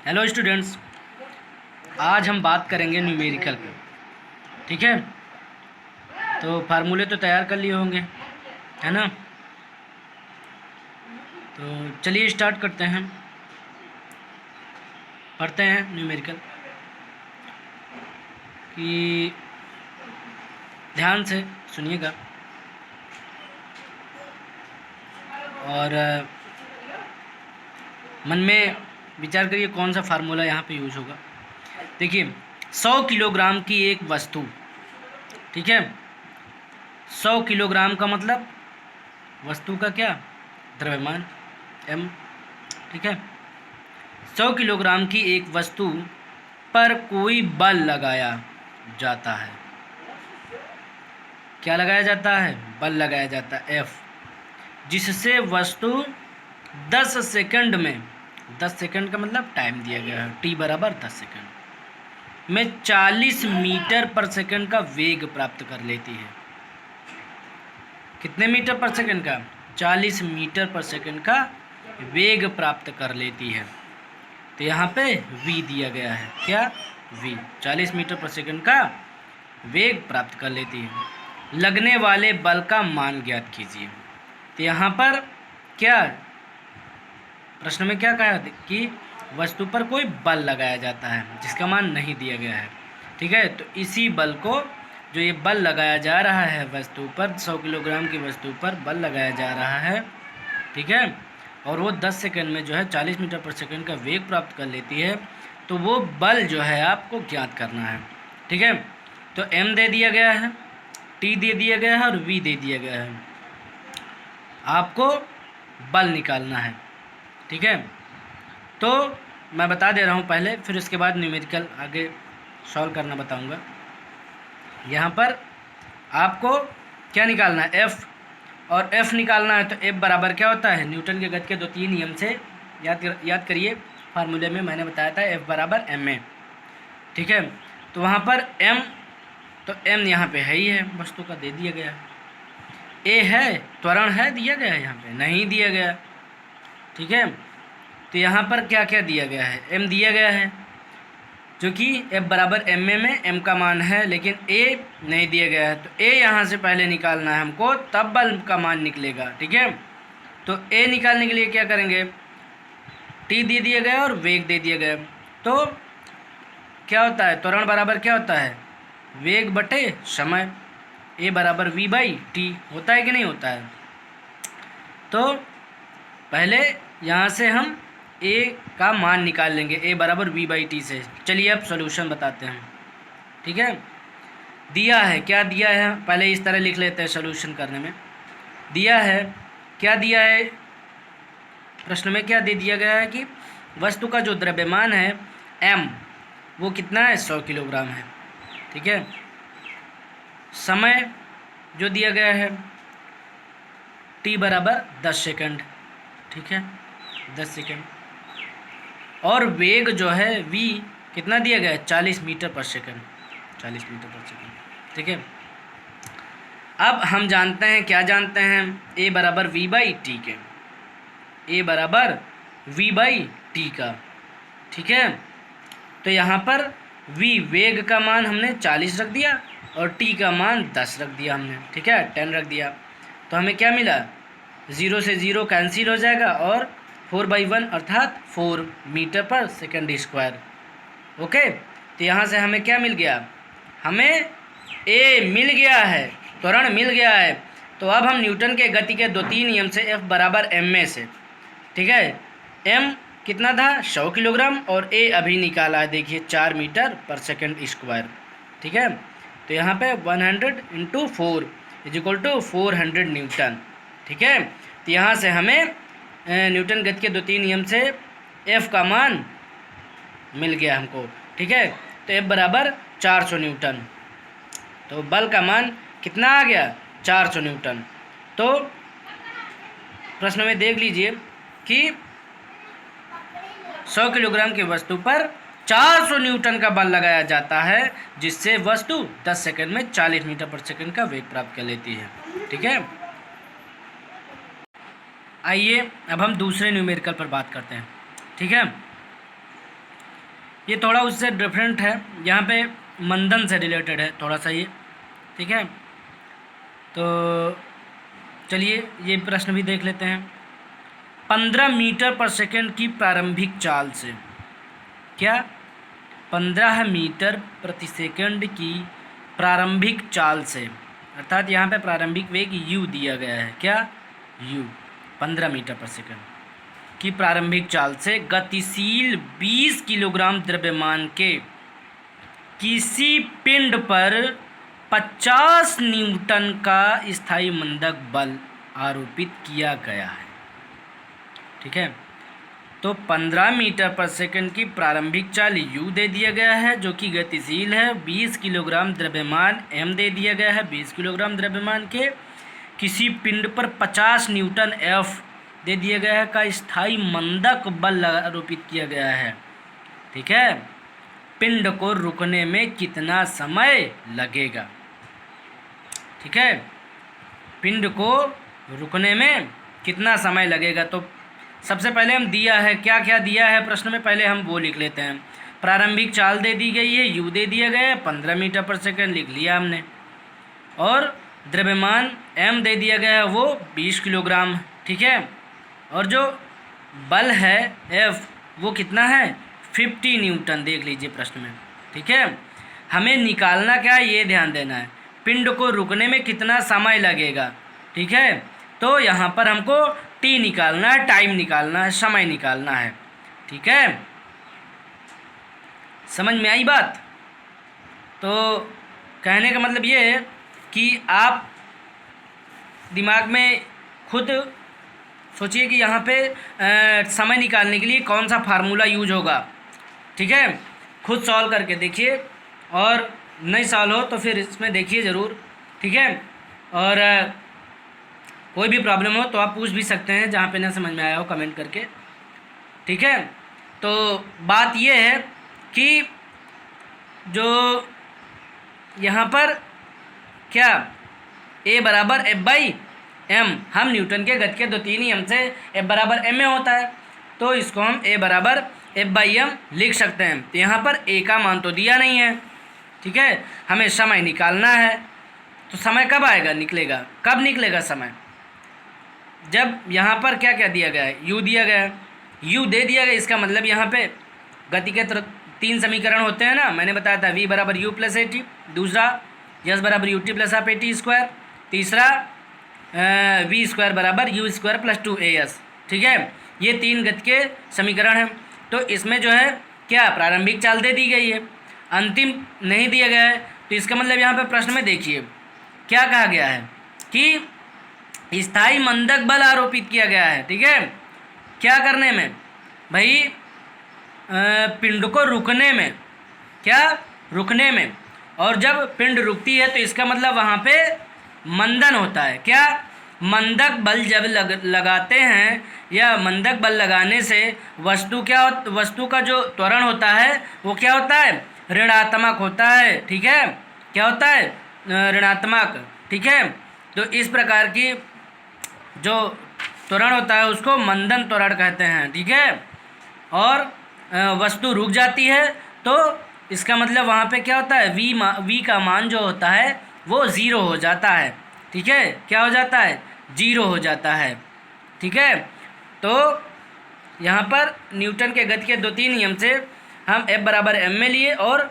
Hello students, आज हम बात करेंगे न्यूमेरिकल पे। ठीक है, तो फार्मूले तो तैयार कर लिए होंगे, है ना। तो चलिए स्टार्ट करते हैं, पढ़ते हैं न्यूमेरिकल कि ध्यान से सुनिएगा और मन में विचार करिए कौन सा फार्मूला यहाँ पे यूज होगा। देखिए, 100 किलोग्राम की एक वस्तु, ठीक है, 100 किलोग्राम का मतलब वस्तु का क्या, द्रव्यमान m। ठीक है, 100 किलोग्राम की एक वस्तु पर कोई बल लगाया जाता है। क्या लगाया जाता है? बल लगाया जाता है F, जिससे वस्तु 10 सेकंड में, 10 सेकंड का मतलब टाइम दिया गया है, t बराबर 10 सेकंड में 40 मीटर पर सेकंड का वेग प्राप्त कर लेती है। कितने मीटर पर सेकंड का? 40 मीटर पर सेकंड का वेग प्राप्त कर लेती है। तो यहाँ पे v दिया गया है, क्या? v 40 मीटर पर सेकंड का वेग प्राप्त कर लेती है। लगने वाले बल का मान ज्ञात कीजिए। तो यहाँ पर क्या प्रश्न में क्या कहा कि वस्तु पर कोई बल लगाया जाता है जिसका मान नहीं दिया गया है। ठीक है, तो इसी बल को, जो ये बल लगाया जा रहा है वस्तु पर, 100 किलोग्राम की वस्तु पर बल लगाया जा रहा है, ठीक है, और वो 10 सेकंड में जो है 40 मीटर पर सेकंड का वेग प्राप्त कर लेती है, तो वो बल जो है आपको ज्ञात करना है। ठीक है, तो m दे दिया गया है, t दे दिया गया है और v दे दिया गया है। आपको बल निकालना है। ठीक है, तो मैं बता दे रहा हूँ पहले, फिर उसके बाद न्यूमेरिकल आगे सॉल्व करना बताऊँगा। यहाँ पर आपको क्या निकालना है? F, और F निकालना है तो F बराबर क्या होता है? न्यूटन के गति के द्वितीय नियम से याद करिए, फार्मूले में मैंने बताया था F बराबर ma। ठीक है, तो वहाँ पर m, तो m यहाँ पे है ही है, वस्तु का दे दिया गया है। a है, त्वरण है, दिया गया है, यहाँ पे नहीं दिया गया। ठीक है, तो यहाँ पर क्या क्या दिया गया है? m दिया गया है, जो कि F बराबर ma में m का मान है, लेकिन a नहीं दिया गया है। तो a यहाँ से पहले निकालना है हमको, तब बल का मान निकलेगा। ठीक है, तो a निकालने के लिए क्या करेंगे? t दे दिया गया और वेग दे दिया गया, तो क्या होता है? त्वरण बराबर क्या होता है? वेग बटे समय, a बराबर v बाई टी होता है कि नहीं होता है? तो पहले यहाँ से हम a का मान निकाल लेंगे, a बराबर v बाई टी से। चलिए अब सॉल्यूशन बताते हैं। ठीक है, दिया है, क्या दिया है पहले इस तरह लिख लेते हैं सॉल्यूशन करने में। दिया है, क्या दिया है प्रश्न में? क्या दे दिया गया है कि वस्तु का जो द्रव्यमान है m, वो कितना है? 100 किलोग्राम है। ठीक है, समय जो दिया गया है t बराबर 10 सेकंड। ठीक है, 10 सेकंड, और वेग जो है v कितना दिया गया है? 40 मीटर पर सेकंड, 40 मीटर पर सेकंड। ठीक है, अब हम जानते हैं, क्या जानते हैं? a बराबर v बाई टी के, a बराबर v बाई टी का। ठीक है, तो यहाँ पर v वेग का मान हमने 40 रख दिया और t का मान 10 रख दिया हमने। ठीक है, 10 रख दिया, तो हमें क्या मिला? 0 से 0 कैंसिल हो जाएगा और 4/1 अर्थात 4 मीटर पर सेकंड स्क्वायर। ओके, तो यहाँ से हमें क्या मिल गया? हमें a मिल गया है, त्वरण मिल गया है। तो अब हम न्यूटन के गति के द्वितीय नियम से F बराबर ma से, ठीक है, m कितना था? 100 किलोग्राम, और a अभी निकाला है, देखिए 4 मीटर पर सेकंड स्क्वायर। ठीक है, तो यहाँ पे 100 into 4 is equal to 400 newton. ठीक है, तो यहाँ से हमें न्यूटन गति के द्वितीय नियम से F का मान मिल गया हमको। ठीक है, तो F बराबर 400 न्यूटन, तो बल का मान कितना आ गया? 400 न्यूटन। तो प्रश्न में देख लीजिए कि 100 किलोग्राम की वस्तु पर 400 न्यूटन का बल लगाया जाता है, जिससे वस्तु 10 सेकंड में 40 मीटर पर सेकंड का वेग प्राप्त कर लेती है। ठीक है, आइए अब हम दूसरे न्यूमेरिकल पर बात करते हैं। ठीक है, ये थोड़ा उससे डिफरेंट है, यहाँ पे मंदन से रिलेटेड है थोड़ा सा ये, ठीक है। तो चलिए ये प्रश्न भी देख लेते हैं। 15 मीटर पर सेकंड की प्रारंभिक चाल से, क्या 15 मीटर प्रति सेकंड की प्रारंभिक चाल से, अर्थात यहाँ पे प्रारंभिक वेग u दिया गया है, क्या u 15 मीटर पर सेकंड की प्रारंभिक चाल से गतिशील 20 किलोग्राम द्रव्यमान के किसी पिंड पर 50 न्यूटन का स्थायी मंदक बल आरोपित किया गया है, ठीक है। तो 15 मीटर पर सेकंड की प्रारंभिक चाल u दे दिया गया है जो कि गतिशील है, 20 किलोग्राम द्रव्यमान m दे दिया गया है, 20 किलोग्राम द्रव्यमान के किसी पिंड पर 50 न्यूटन F दे दिया गया है का स्थायी मंदक बल आरोपित किया गया है, ठीक है। पिंड को रुकने में कितना समय लगेगा, ठीक है, पिंड को रुकने में कितना समय लगेगा। तो सबसे पहले हम दिया है, क्या क्या दिया है प्रश्न में, पहले हम वो लिख लेते हैं। प्रारंभिक चाल दे दी गई है, u दे दिया गया है, 15 मीटर पर सेकंड लिख लिया हमने, और द्रव्यमान m दे दिया गया है वो 20 किलोग्राम, ठीक है। और जो बल है F वो कितना है 50 न्यूटन, देख लीजिए प्रश्न में, ठीक है। हमें निकालना क्या है ये ध्यान देना है, पिंड को रुकने में कितना समय लगेगा, ठीक है। तो यहाँ पर हमको t निकालना है, टाइम निकालना है, समय निकालना है, ठीक है। समझ में आई बात। तो कहने का मतलब ये है कि आप दिमाग में खुद सोचिए कि यहाँ पे समय निकालने के लिए कौन सा फार्मूला यूज होगा, ठीक है। खुद सॉल्व करके देखिए, और नहीं सॉल्व हो तो फिर इसमें देखिए ज़रूर, ठीक है। और कोई भी प्रॉब्लम हो तो आप पूछ भी सकते हैं, जहाँ पे ना समझ में आया हो कमेंट करके, ठीक है। तो बात ये है कि जो यहाँ पर क्या a बराबर F/m, हम न्यूटन के गति के 2-3 नियम से F बराबर m में होता है, तो इसको हम a बराबर F/m लिख सकते हैं। तो यहाँ पर a का मान तो दिया नहीं है, ठीक है, हमें समय निकालना है। तो समय कब आएगा, निकलेगा, कब निकलेगा समय, जब यहाँ पर क्या क्या दिया गया है, u दिया गया है, u दे दिया गया, इसका मतलब यहाँ पे गति के 3 समीकरण होते हैं ना, मैंने बताया था v बराबर u प्लस ए टी, दूसरा s बराबर U T plus half A T square, तीसरा v स्क्वायर बराबर u स्क्वायर प्लस 2as, ठीक है। ये 3 गति के समीकरण हैं। तो इसमें जो है क्या प्रारंभिक चाल दे दी गई है, अंतिम नहीं दिया गया है। तो इसका मतलब यहाँ पे प्रश्न में देखिए क्या कहा गया है कि स्थायी मंदक बल आरोपित किया गया है, ठीक है। क्या करने में भाई, पिंड को रुकने में, क्या रुकने में, और जब पिंड रुकती है तो इसका मतलब वहाँ पे मंदन होता है, क्या मंदक बल जब लगाते हैं, या मंदक बल लगाने से वस्तु का जो त्वरण होता है वो क्या होता है, ऋणात्मक होता है, ठीक है। क्या होता है, ऋणात्मक, ठीक है। तो इस प्रकार की जो त्वरण होता है उसको मंदन त्वरण कहते हैं, ठीक है। और वस्तु रुक जाती है तो इसका मतलब वहाँ पे क्या होता है, v का मान जो होता है वो 0 हो जाता है, ठीक है। क्या हो जाता है, 0 हो जाता है, ठीक है। तो यहाँ पर न्यूटन के गति के 2-3 नियम से हम F बराबर m में लिए, और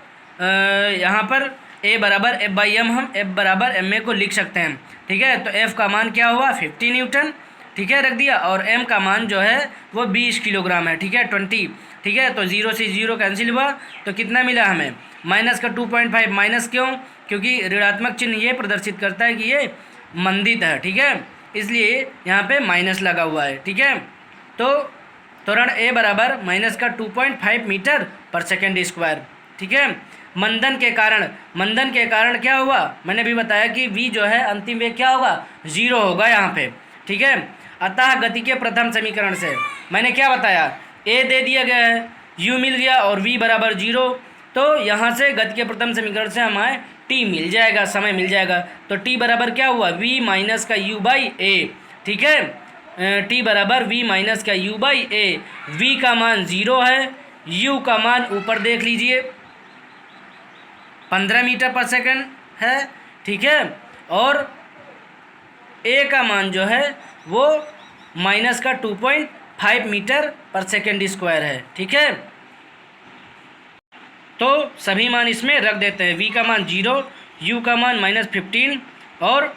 यहाँ पर a बराबर F/m हम F बराबर m को लिख सकते हैं, ठीक है। तो F का मान क्या हुआ 50 न्यूटन, ठीक है, रख दिया, और m का मान जो है वो 20 किलोग्राम है, ठीक है, 20, ठीक है। तो 0 से 0 कैंसिल हुआ तो कितना मिला हमें, माइनस का 2.5, माइनस क्यों, क्योंकि ऋणात्मक चिन्ह ये प्रदर्शित करता है कि ये मंदित है, ठीक है, इसलिए यहाँ पे माइनस लगा हुआ है, ठीक है। तो त्वरण a बराबर माइनस का 2.5 मीटर पर सेकेंड स्क्वायर, ठीक है। मंदन के कारण क्या हुआ, मैंने भी बताया कि v जो है अंतिम वेग क्या होगा, 0 होगा यहाँ पे, ठीक है। अतः गति के प्रथम समीकरण से मैंने क्या बताया, a दे दिया गया है, u मिल गया और v बराबर 0, तो यहाँ से गति के प्रथम समीकरण से हमें t मिल जाएगा, समय मिल जाएगा। तो t बराबर क्या हुआ, v माइनस का u बाई a, ठीक है, t बराबर v माइनस का u बाई a, v का मान 0 है, यू का मान ऊपर देख लीजिए 15 मीटर पर सेकंड है, ठीक है, और ए का मान जो है वो माइनस का 2.5 मीटर पर सेकंड स्क्वायर है, ठीक है। तो सभी मान इसमें रख देते हैं। वी का मान 0, यू का मान -15 और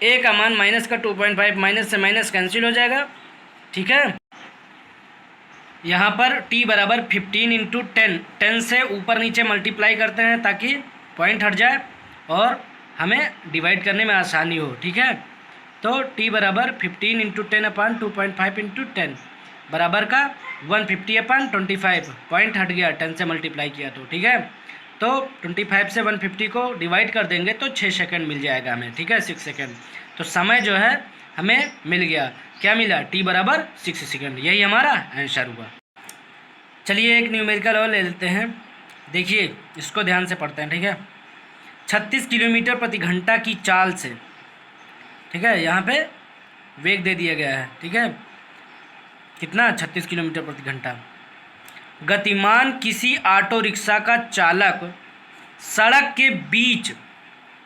ए का मान माइनस का 2.5, माइनस से माइनस कैंसिल हो जाएगा, ठीक है। यहाँ पर t बराबर 15 इंटू 10 से ऊपर नीचे मल्टीप्लाई करते हैं ताकि पॉइंट हट जाए और हमें डिवाइड करने में आसानी हो, ठीक है। तो t बराबर 15 इंटू 10/2.5 इंटू 10 बराबर का 150/25, पॉइंट हट गया 10 से मल्टीप्लाई किया तो, ठीक है। तो 25 से 150 को डिवाइड कर देंगे तो 6 सेकंड मिल जाएगा हमें, ठीक है, 6 सेकंड। तो समय जो है हमें मिल गया, क्या मिला, t बराबर 6 सेकंड। यही हमारा आंसर हुआ। चलिए एक न्यूमेरिकल और ले लेते हैं। देखिए इसको ध्यान से पढ़ते हैं, ठीक है। 36 किलोमीटर प्रति घंटा की चाल से, ठीक है, यहाँ पे वेग दे दिया गया है, ठीक है, कितना, 36 किलोमीटर प्रति घंटा। गतिमान किसी ऑटो रिक्शा का चालक सड़क के बीच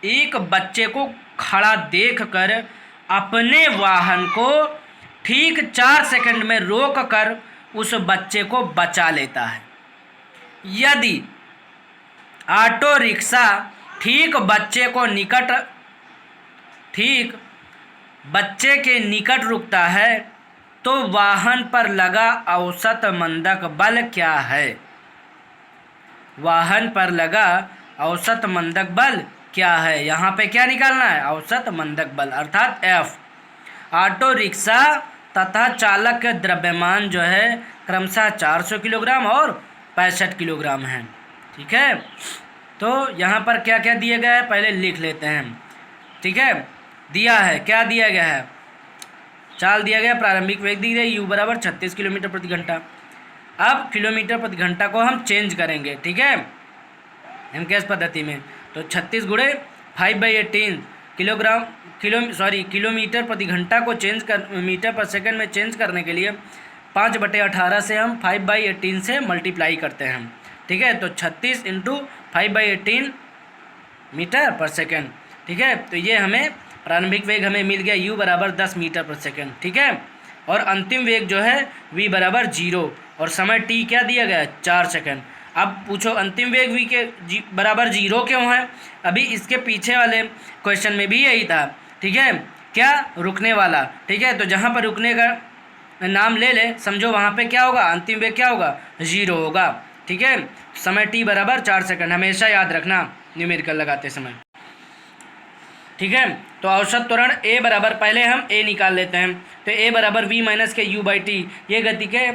एक बच्चे को खड़ा देखकर अपने वाहन को ठीक 4 सेकंड में रोककर उस बच्चे को बचा लेता है। यदि ऑटो रिक्शा ठीक बच्चे के निकट रुकता है तो वाहन पर लगा औसत मंदक बल क्या है? वाहन पर लगा औसत मंदक बल क्या है? यहाँ पे क्या निकालना है? औसत मंदक बल अर्थात F। ऑटो रिक्शा तथा चालक के द्रव्यमान जो है क्रमशः 400 किलोग्राम और 65 किलोग्राम है, ठीक है। तो यहाँ पर क्या क्या दिया गया है पहले लिख लेते हैं, ठीक है। दिया है, क्या दिया गया है, चाल दिया गया, प्रारंभिक वेग दी गई u बराबर 36 किलोमीटर प्रति घंटा। अब किलोमीटर प्रति घंटा को हम चेंज करेंगे, ठीक है, एमकेएस पद्धति में। तो 36 गुणे 5/18 किलोमीटर प्रति घंटा को मीटर पर सेकंड में चेंज करने के लिए 5/18 से हम 5/18 से मल्टीप्लाई करते हैं, ठीक है। तो 36 इंटू 5/18 मीटर पर सेकंड, ठीक है। तो ये हमें प्रारंभिक वेग हमें मिल गया u बराबर 10 मीटर पर सेकंड, ठीक है। और अंतिम वेग जो है v बराबर 0 और समय t क्या दिया गया, 4 सेकंड। अब पूछो अंतिम वेग v के बराबर 0 क्यों है? अभी इसके पीछे वाले क्वेश्चन में भी यही था, ठीक है, क्या, रुकने वाला, ठीक है। तो जहाँ पर रुकने का नाम ले ले समझो वहाँ पे क्या होगा, अंतिम वेग क्या होगा, 0 होगा, ठीक है। समय t बराबर 4 सेकंड हमेशा याद रखना न्यूमेरिकल लगाते समय, ठीक है। तो औसत त्वरण a बराबर, पहले हम a निकाल लेते हैं। तो a बराबर v माइनस के u/t, ये गति के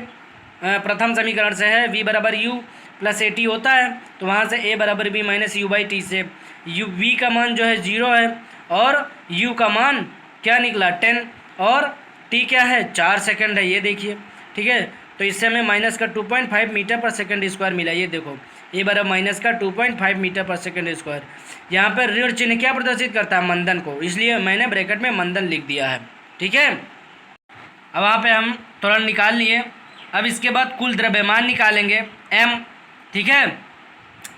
प्रथम समीकरण से है। v बराबर u प्लस at होता है, तो वहाँ से a बराबर v माइनस u/t से v का मान जो है 0 है और u का मान क्या निकला 10 और t क्या है 4 सेकंड है, ये देखिए, ठीक है। तो इससे हमें माइनस का 2.5 मीटर पर सेकंड स्क्वायर मिला, ये देखो a बराबर माइनस का 2.5 मीटर पर सेकंड स्क्वायर। यहाँ पर ऋण चिन्ह क्या प्रदर्शित करता है, मंदन को, इसलिए मैंने ब्रैकेट में मंदन लिख दिया है, ठीक है। अब वहाँ पे हम त्वरण निकाल लिए। अब इसके बाद कुल द्रव्यमान निकालेंगे m, ठीक है,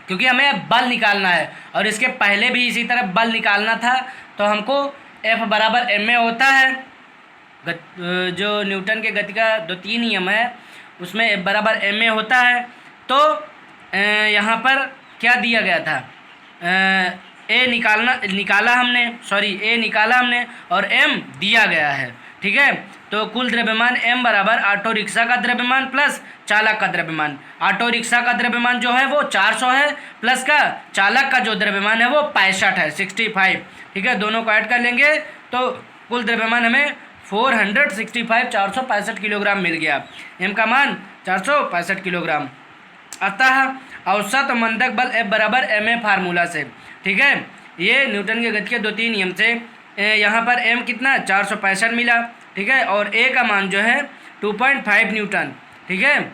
क्योंकि हमें बल निकालना है और इसके पहले भी इसी तरह बल निकालना था। तो हमको F बराबर m में होता है, जो न्यूटन के गति का द्वितीय नियम है उसमें F बराबर m में होता है। तो यहाँ पर क्या दिया गया था, a निकाला हमने और m दिया गया है, ठीक है। तो कुल द्रव्यमान m बराबर ऑटो रिक्शा का द्रव्यमान प्लस चालक का द्रव्यमान। ऑटो रिक्शा का द्रव्यमान जो है वो 400 है प्लस का चालक का जो द्रव्यमान है वो 65 है, 65, ठीक है। दोनों को ऐड कर लेंगे तो कुल द्रव्यमान हमें 465 किलोग्राम मिल गया। m का मान 465 किलोग्राम। अतः औसत मंदक बल F बराबर ma फार्मूला से, ठीक है, ये न्यूटन के गति के द्वितीय नियम से यहाँ पर m कितना 465 मिला, ठीक है, और a का मान जो है 2.5 न्यूटन, ठीक है।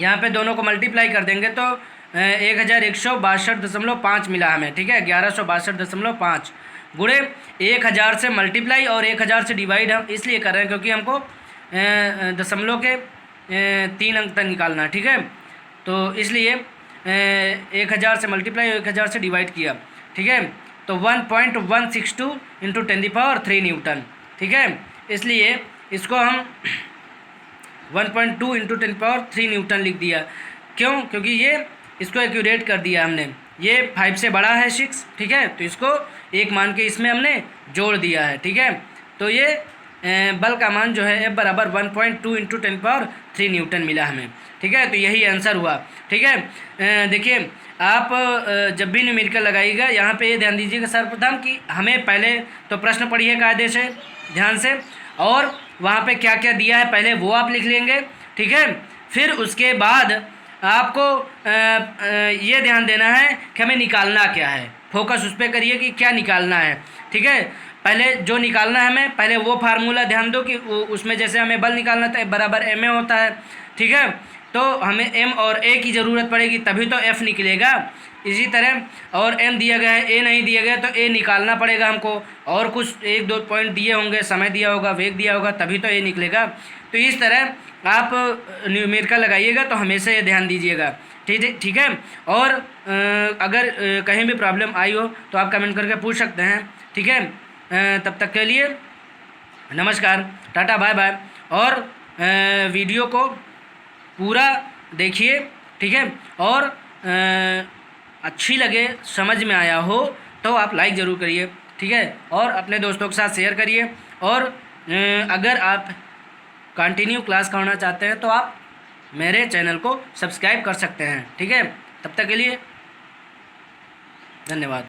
यहाँ पे दोनों को मल्टीप्लाई कर देंगे तो 1162.5 मिला हमें, ठीक है, 1162.5 गुणे 1000 से मल्टीप्लाई और 1000 से डिवाइड हम इसलिए कर रहे हैं क्योंकि हमको दशमलव के 3 अंक तक निकालना है, ठीक है। तो इसलिए 1000 से मल्टीप्लाई 1000 से डिवाइड किया, ठीक है। तो 1.162 इंटू 10³ न्यूटन, ठीक है। इसलिए इसको हम 1.2 इंटू 10³ न्यूटन लिख दिया। क्यों? क्योंकि ये इसको एक्यूरेट कर दिया हमने, ये 5 से बड़ा है 6, ठीक है, तो इसको 1 मान के इसमें हमने जोड़ दिया है, ठीक है। तो ये बल का मान जो है F बराबर 1.2 इंटू 10³ न्यूटन मिला हमें, ठीक है। तो यही आंसर हुआ, ठीक है। देखिए आप जब भी न्यूमेरिकल लगाइएगा यहाँ पे ये ध्यान दीजिएगा सर्वप्रथम कि हमें पहले तो प्रश्न पढ़िए कायदे से, ध्यान से, और वहाँ पे क्या क्या दिया है पहले वो आप लिख लेंगे, ठीक है। फिर उसके बाद आपको ये ध्यान देना है कि हमें निकालना क्या है, फोकस उस पर करिए कि क्या निकालना है, ठीक है। पहले जो निकालना है हमें, पहले वो फार्मूला ध्यान दो कि उसमें जैसे हमें बल निकालना था F बराबर ma होता है, ठीक है। तो हमें m और a की ज़रूरत पड़ेगी तभी तो F निकलेगा। इसी तरह और m दिया गया है, a नहीं दिया गया तो a निकालना पड़ेगा हमको, और कुछ 1-2 पॉइंट दिए होंगे, समय दिया होगा, वेग दिया होगा, तभी तो a निकलेगा। तो इस तरह आप न्यूमेरिकल लगाइएगा तो हमेशा ये ध्यान दीजिएगा, ठीक है। और अगर कहीं भी प्रॉब्लम आई हो तो आप कमेंट करके पूछ सकते हैं, ठीक है। तब तक के लिए नमस्कार, टाटा, बाय बाय। और वीडियो को पूरा देखिए, ठीक है। और अच्छी लगे, समझ में आया हो तो आप लाइक ज़रूर करिए, ठीक है। और अपने दोस्तों के साथ शेयर करिए। और अगर आप कंटिन्यू क्लास का होना चाहते हैं तो आप मेरे चैनल को सब्सक्राइब कर सकते हैं, ठीक है। तब तक के लिए धन्यवाद।